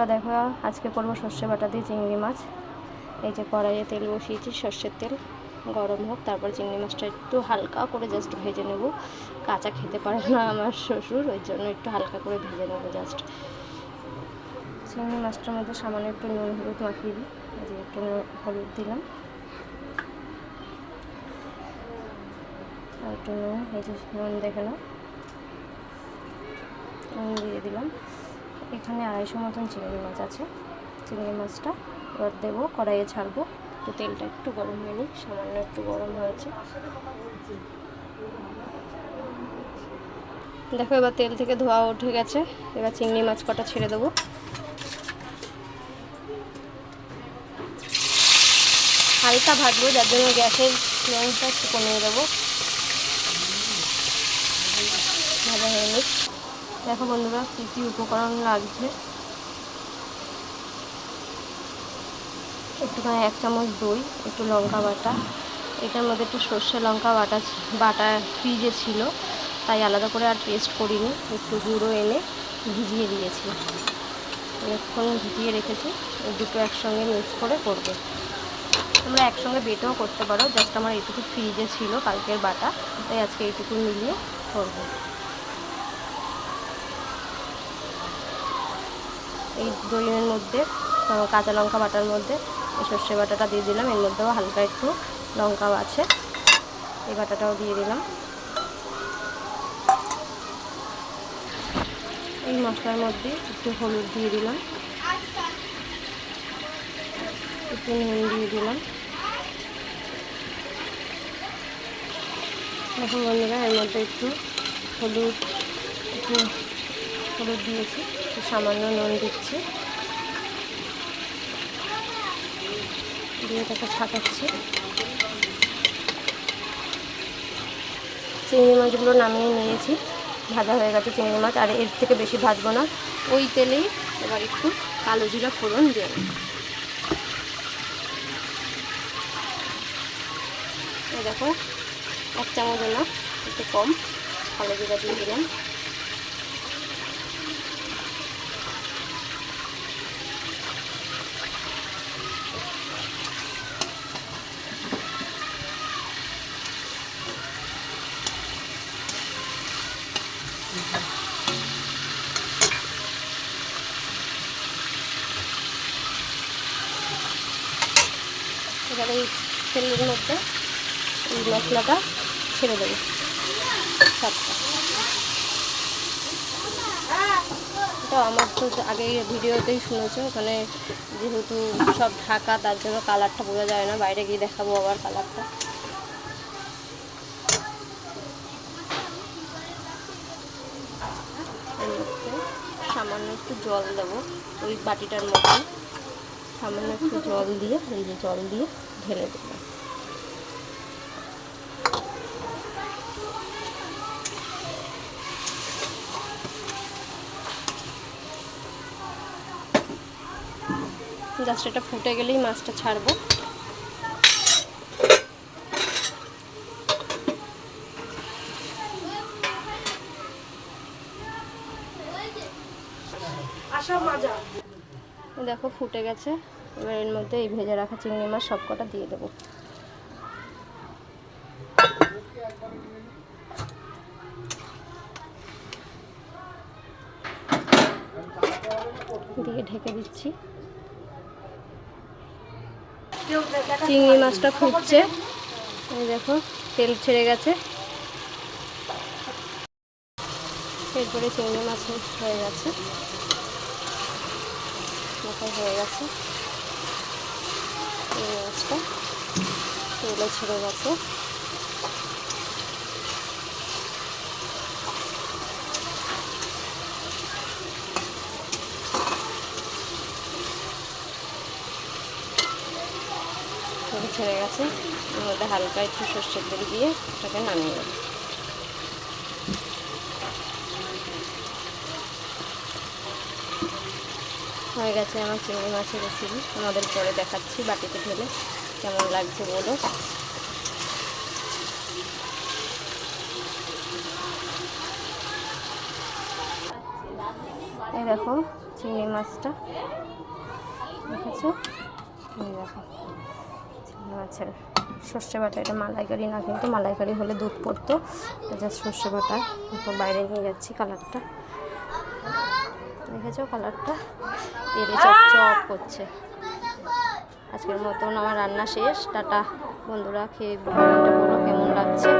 বন্ধুরা দেখো, আজকে করবো সর্ষে বাটা দিয়ে চিংড়ি মাছ। এই যে কড়াইয়ে তেল বসিয়েছি, সর্ষের তেল গরম হোক, তারপর চিংড়ি মাছটা একটু হালকা করে জাস্ট ভেজে নেব। কাঁচা খেতে পারে না আমার শ্বশুর, ওই জন্য একটু হালকা করে ভেজে নেব জাস্ট। চিংড়ি মাছটার মধ্যে সামান্য একটু নুন হলুদ মাখিয়ে দিই। এই যে একটু হলুদ দিলাম আর একটু নুন, এই যে নুন দেখে নাও, নুন দিয়ে দিলাম। এখানে 250 মতন চিংড়ি মাছ আছে। চিংড়ি মাছটা এবার দেবো, কড়াইয়ে ছাড়বো। তো তেলটা একটু গরম হয়নি, সামান্য একটু গরম হয়েছে। দেখো এবার তেল থেকে ধোয়া উঠে গেছে। এবার চিংড়ি মাছ কটা ছেড়ে দেবো। হালকা ভাজবো, যার জন্য গ্যাসের ফ্লেমটা একটু কমিয়ে দেবো। ভাজা হয়নি। দেখো বন্ধুরা কী কী উপকরণ লাগছে। একটুখানি 1 চামচ দই, একটু লঙ্কা বাটা, এটার মধ্যে একটু সর্ষে লঙ্কা বাটা ফ্রিজে ছিল, তাই আলাদা করে আর পেস্ট করিনি। একটু গুঁড়ো এনে ভিজিয়ে দিয়েছি, অনেকক্ষণ ভিজিয়ে রেখেছি। এই দুটো একসঙ্গে মিক্স করে করবো। তোমরা একসঙ্গে বেটেও করতে পারো, জাস্ট আমার এইটুকু ফ্রিজে ছিল কালকের বাটা, তাই আজকে এইটুকু মিলিয়ে করবো। এই দইয়ের মধ্যে কাঁচা লঙ্কা বাটার মধ্যে এই সর্ষে বাটাটা দিয়ে দিলাম। এর মধ্যেও হালকা একটু লঙ্কাও আছে, এই বাটাটাও দিয়ে দিলাম। এই মশলার মধ্যে একটু হলুদ দিয়ে দিলাম, একটু নুন দিয়ে দিলাম। এখন বন্ধুরা এর মধ্যে একটু হলুদ দিয়েছি, একটু সামান্য নুন দিচ্ছি, দিয়ে এটাকে ছাকাচ্ছি। চিংড়ি মাছগুলো নামিয়ে নিয়েছি, ভাজা হয়ে গেছে চিংড়ি মাছ। আর এর থেকে বেশি ভাজবো না, ওই তেলেই এবার একটু কালো জিরা ফোড়ন দিয়ে এই দেখো 1 চামচ না, একটু কম কালো জিরা দিয়ে দিলাম। এবার এই তেলের মধ্যে এই মশলাটা ছেড়ে দেবো সবটা। এটা আমার তো আগে ভিডিওতেই শুনেছো, ওখানে যেহেতু সব ঢাকা, তার জন্য কালারটা বোঝা যায় না, বাইরে গিয়ে দেখাবো আবার কালারটা। এর মধ্যে সামান্য একটু জল দেবো, ওই বাটিটার মধ্যে সামান্য একটু জল দিয়ে, এই যে জল দিয়ে ঢেলে দেবো। জাস্ট এটা ফুটে গেলেই মাছটা ছাড়বো। দেখো ফুটে গেছে। এবার এর মধ্যে এই ভেজে রাখা চিংড়ি মাছ সবকটা দিয়ে দেবো। দিয়ে ঢেকে দিচ্ছি। চিংড়ি মাছটা ফুটছে, এই দেখো তেল ছেড়ে গেছে। এরপরে চিংড়ি মাছ হয়ে গেছে, হয়ে গেছে চিংড়ি মাছটা, তেলে ছেড়ে গেছে। ছেড়ে গেছে, এর মধ্যে হালকা একটু সর্ষের তেল দিয়ে এটাকে নামিয়ে দেবো। হয়ে গেছে আমার চিংড়ি মাছের রেসিপি। আমাদের পরে দেখাচ্ছি বাটিতে ঢেলে কেমন লাগছে বলো। এই দেখো চিংড়ি মাছটা দেখেছো, দেখো চিংড়ি মাছের সর্ষে বাটা। এটা মালাইকারি না, কিন্তু মালাইকারি হলে দুধ পড়তো, এটা জাস্ট সর্ষে বাটা। এখন বাইরে নিয়ে যাচ্ছি। কালারটা দেখেছো, কালারটা তেলে চপ করছে। আজকের মতন আমার রান্না শেষ। টাটা বন্ধুরা, খেয়ে বলো কেমন লাগছে।